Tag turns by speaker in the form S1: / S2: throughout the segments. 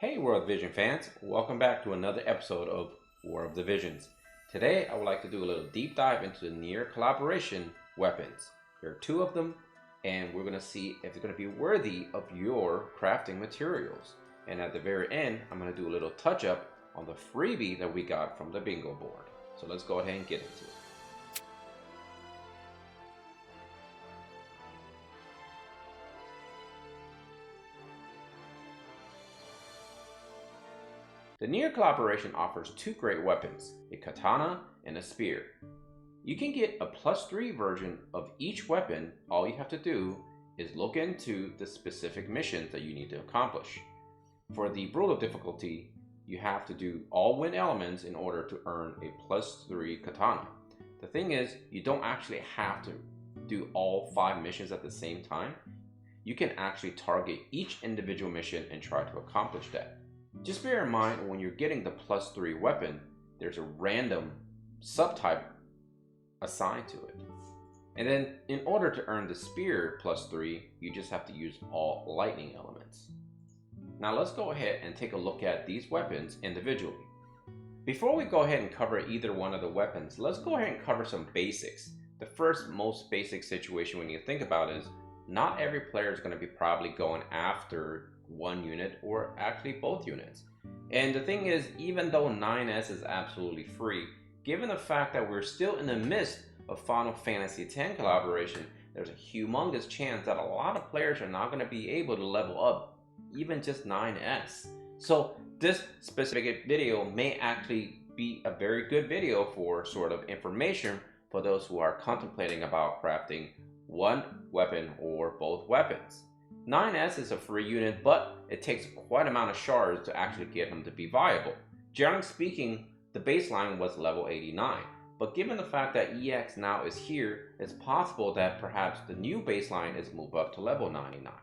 S1: Hey World Vision fans, welcome back to another episode of War of the Visions. Today I would like to do a little deep dive into the Nier Collaboration weapons. There are two of them and we're going to see if they're going to be worthy of your crafting materials. And at the very end I'm going to do a little touch up on the freebie that we got from the bingo board. So let's go ahead and get into it. The Nier Collaboration offers two great weapons, a katana and a spear. You can get a +3 version of each weapon. All you have to do is look into the specific missions that you need to accomplish. For the brutal difficulty, you have to do all wind elements in order to earn a +3 katana. The thing is, you don't actually have to do all 5 missions at the same time. You can actually target each individual mission and try to accomplish that. Just bear in mind when you're getting the +3 weapon, there's a random subtype assigned to it. And then in order to earn the spear +3, you just have to use all lightning elements. Now let's go ahead and take a look at these weapons individually. Before we go ahead and cover either one of the weapons, let's go ahead and cover some basics. The first most basic situation when you think about it is not every player is going to be probably going after one unit or actually both units. And the thing is, even though 9S is absolutely free, given the fact that we're still in the midst of Final Fantasy X collaboration, there's a humongous chance that a lot of players are not going to be able to level up even just 9S. So this specific video may actually be a very good video for sort of information for those who are contemplating about crafting one weapon or both weapons. 9S is a free unit, but it takes quite an amount of shards to actually get him to be viable. Generally speaking, the baseline was level 89, but given the fact that EX now is here, it's possible that perhaps the new baseline is moved up to level 99.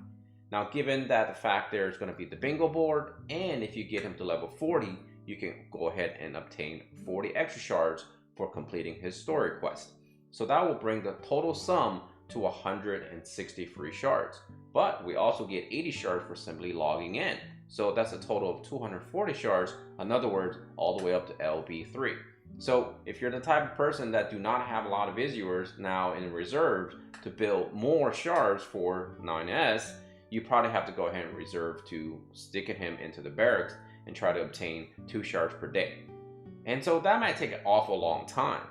S1: Now given that the fact there's going to be the bingo board, and if you get him to level 40, you can go ahead and obtain 40 extra shards for completing his story quest. So that will bring the total sum to 160 free shards. But we also get 80 shards for simply logging in. So that's a total of 240 shards, in other words, all the way up to LB3. So if you're the type of person that do not have a lot of viewers now in reserve to build more shards for 9S, you probably have to go ahead and reserve to stick him into the barracks and try to obtain 2 shards per day. And so that might take an awful long time.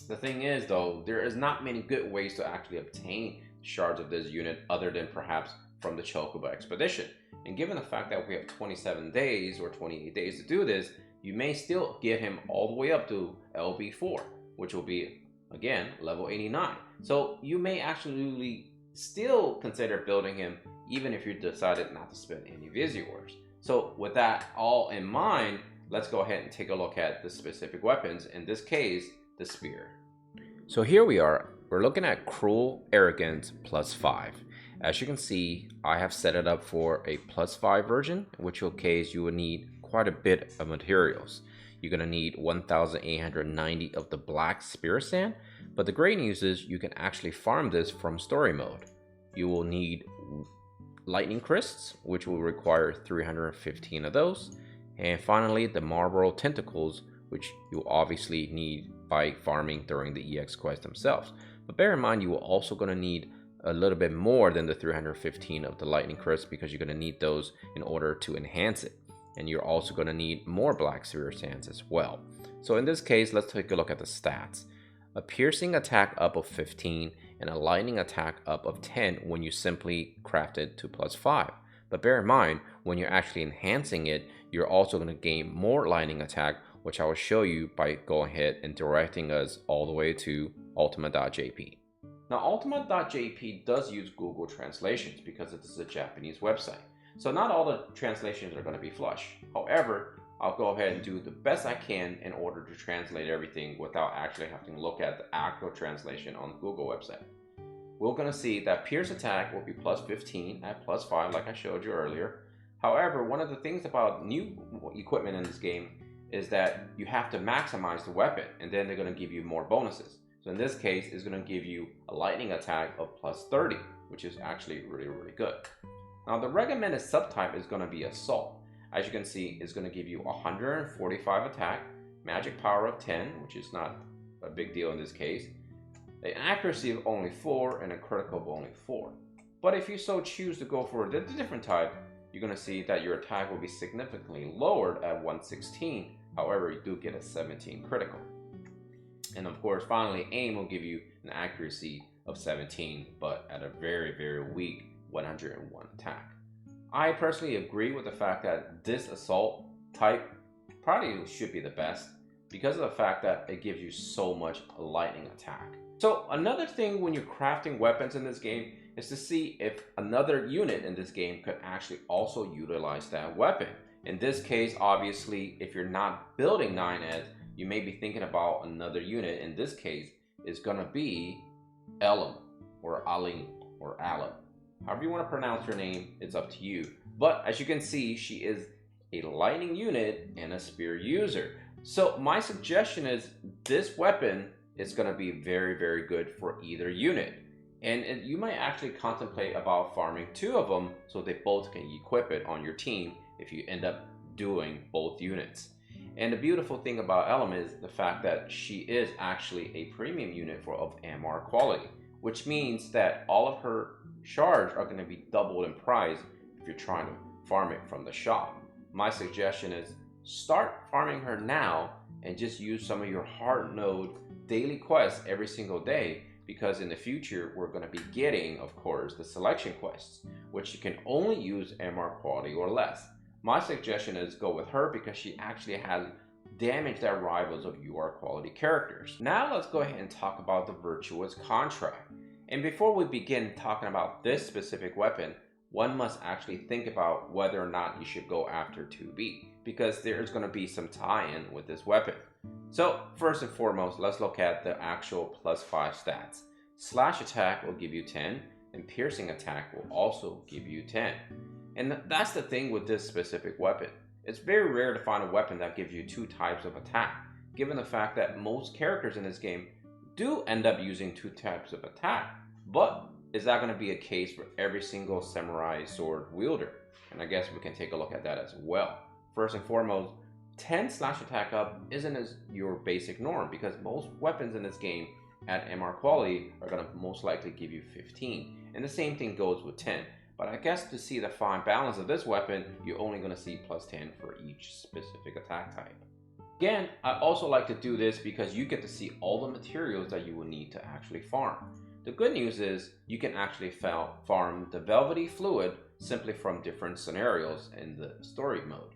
S1: The thing is though, there is not many good ways to actually obtain shards of this unit other than perhaps from the Chocobo expedition. And given the fact that we have 27 days or 28 days to do this, you may still get him all the way up to LB4, which will be again level 89. So you may actually still consider building him even if you decided not to spend any viewers. So with that all in mind, let's go ahead and take a look at the specific weapons, in this case the spear. So here we are. We're looking at Cruel Arrogance +5. As you can see, I have set it up for a +5 version, in which case you will need quite a bit of materials. You're going to need 1,890 of the black spirit sand, but the great news is you can actually farm this from story mode. You will need lightning crysts, which will require 315 of those, and finally the Marlboro tentacles, which you obviously need by farming during the EX quest themselves. But bear in mind, you are also going to need a little bit more than the 315 of the lightning crisp, because you're going to need those in order to enhance it. And you're also going to need more black spirit sands as well. So in this case, let's take a look at the stats. A piercing attack up of 15 and a lightning attack up of 10 when you simply craft it to +5. But bear in mind, when you're actually enhancing it, you're also going to gain more lightning attack, which I will show you by going ahead and directing us all the way to ultima.jp. Now ultima.jp does use Google translations because it is a Japanese website. So not all the translations are going to be flush. However, I'll go ahead and do the best I can in order to translate everything without actually having to look at the actual translation on the Google website. We're going to see that pierce attack will be +15 at +5 like I showed you earlier. However, one of the things about new equipment in this game is that you have to maximize the weapon, and then they're going to give you more bonuses. So in this case, it's going to give you a lightning attack of +30, which is actually really good. Now the recommended subtype is going to be assault. as you can see, is going to give you 145 attack, magic power of 10, which is not a big deal in this case, an accuracy of only 4, and a critical of only 4. But if you so choose to go for the different type, you're going to see that your attack will be significantly lowered at 116. However, you do get a 17 critical. And of course, finally, aim will give you an accuracy of 17, but at a very, very weak 101 attack. I personally agree with the fact that this assault type probably should be the best because of the fact that it gives you so much lightning attack. So another thing when you're crafting weapons in this game is to see if another unit in this game could actually also utilize that weapon. In this case, obviously, if you're not building 9S, you may be thinking about another unit. In this case, is going to be Elam or Alim or Alam. However you want to pronounce her name, it's up to you. But as you can see, she is a lightning unit and a spear user. So my suggestion is this weapon is going to be very, very good for either unit. And you might actually contemplate about farming 2 of them so they both can equip it on your team if you end up doing both units. And the beautiful thing about Elam is the fact that she is actually a premium unit of MR quality, which means that all of her shards are going to be doubled in price if you're trying to farm it from the shop. My suggestion is start farming her now and just use some of your hard node daily quests every single day, because in the future we're going to be getting, of course, the selection quests, which you can only use MR quality or less. My suggestion is go with her because she actually has damage that rivals of UR quality characters. Now let's go ahead and talk about the Virtuous Contract. And before we begin talking about this specific weapon, one must actually think about whether or not you should go after 2B, because there is going to be some tie-in with this weapon. So first and foremost, let's look at the actual +5 stats. Slash attack will give you 10, and piercing attack will also give you 10. And that's the thing with this specific weapon. It's very rare to find a weapon that gives you 2 types of attack, given the fact that most characters in this game do end up using 2 types of attack. But is that going to be a case for every single samurai sword wielder? And I guess we can take a look at that as well. First and foremost, 10 slash attack up isn't as your basic norm, because most weapons in this game at MR quality are going to most likely give you 15. And the same thing goes with 10. But I guess to see the fine balance of this weapon, you're only going to see +10 for each specific attack type. Again, I also like to do this because you get to see all the materials that you will need to actually farm. The good news is you can actually farm the Velvety Fluid simply from different scenarios in the story mode.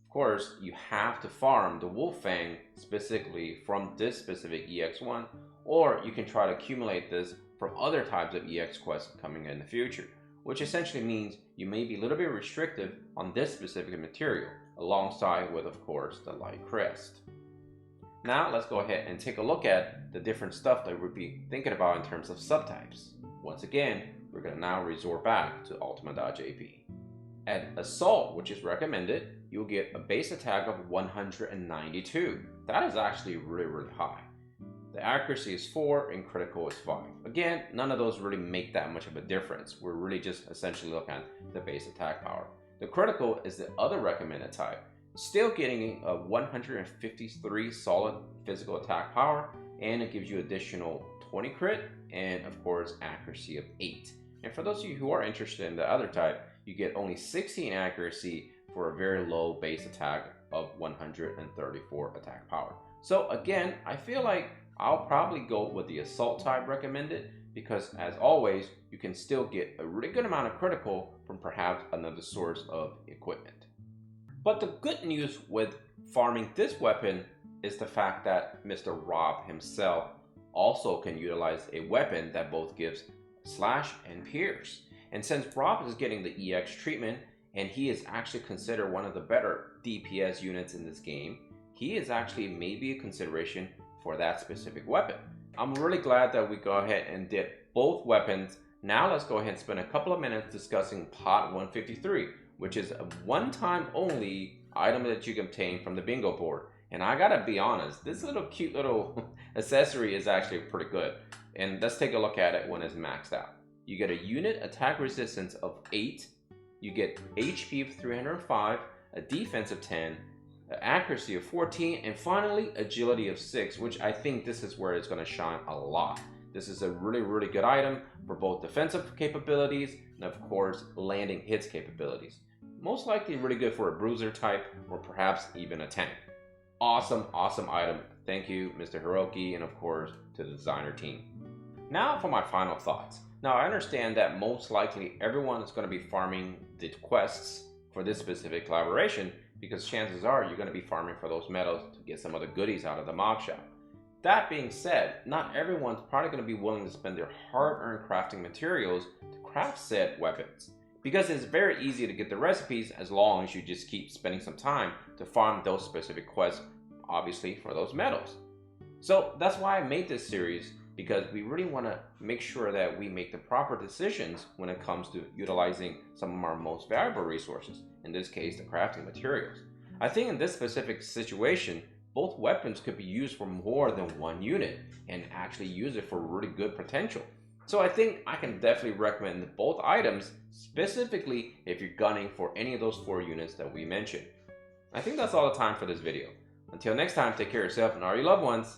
S1: Of course, you have to farm the Wolf Fang specifically from this specific EX1, or you can try to accumulate this from other types of EX quests coming in the future, which essentially means you may be a little bit restrictive on this specific material, alongside with, of course, the Light Crest. Now let's go ahead and take a look at the different stuff that we'll be thinking about in terms of subtypes. Once again, we're going to now resort back to Ultima.jp. At Assault, which is recommended, you'll get a base attack of 192. That is actually really, really high. The accuracy is 4 and critical is 5. Again, none of those really make that much of a difference. We're really just essentially looking at the base attack power. The critical is the other recommended type, still getting a 153 solid physical attack power, and it gives you additional 20 crit and of course accuracy of 8. And for those of you who are interested in the other type, you get only 16 accuracy for a very low base attack of 134 attack power. So again, I feel like I'll probably go with the assault type recommended, because as always, you can still get a really good amount of critical from perhaps another source of equipment. But the good news with farming this weapon is the fact that Mr. Rob himself also can utilize a weapon that both gives slash and pierce. And since Rob is getting the EX treatment, and he is actually considered one of the better DPS units in this game, he is actually maybe a consideration for that specific weapon. I'm really glad that we go ahead and did both weapons. Now let's go ahead and spend a couple of minutes discussing Pot 153, which is a one-time only item that you can obtain from the bingo board. And I gotta be honest, this little cute little accessory is actually pretty good. And let's take a look at it when it's maxed out. You get a unit attack resistance of 8, you get HP of 305, a defense of 10, an accuracy of 14, and finally agility of 6, which I think this is where it's going to shine a lot. This is a really good item for both defensive capabilities and of course landing hits capabilities. Most likely really good for a bruiser type or perhaps even a tank. Awesome item. Thank you, Mr. Hiroki, and of course to the designer team. Now for my final thoughts. Now I understand that most likely everyone is going to be farming the quests for this specific collaboration because chances are you're going to be farming for those medals to get some of the goodies out of the mock shop. That being said, not everyone's probably going to be willing to spend their hard-earned crafting materials to craft said weapons, because it's very easy to get the recipes as long as you just keep spending some time to farm those specific quests, obviously for those medals. So that's why I made this series, because we really want to make sure that we make the proper decisions when it comes to utilizing some of our most valuable resources, in this case the crafting materials. I think in this specific situation, both weapons could be used for more than one unit and actually use it for really good potential. So I think I can definitely recommend both items, specifically if you're gunning for any of those 4 units that we mentioned. I think that's all the time for this video. Until next time, take care of yourself and all your loved ones.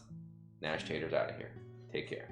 S1: Nashtaters out of here. Take care.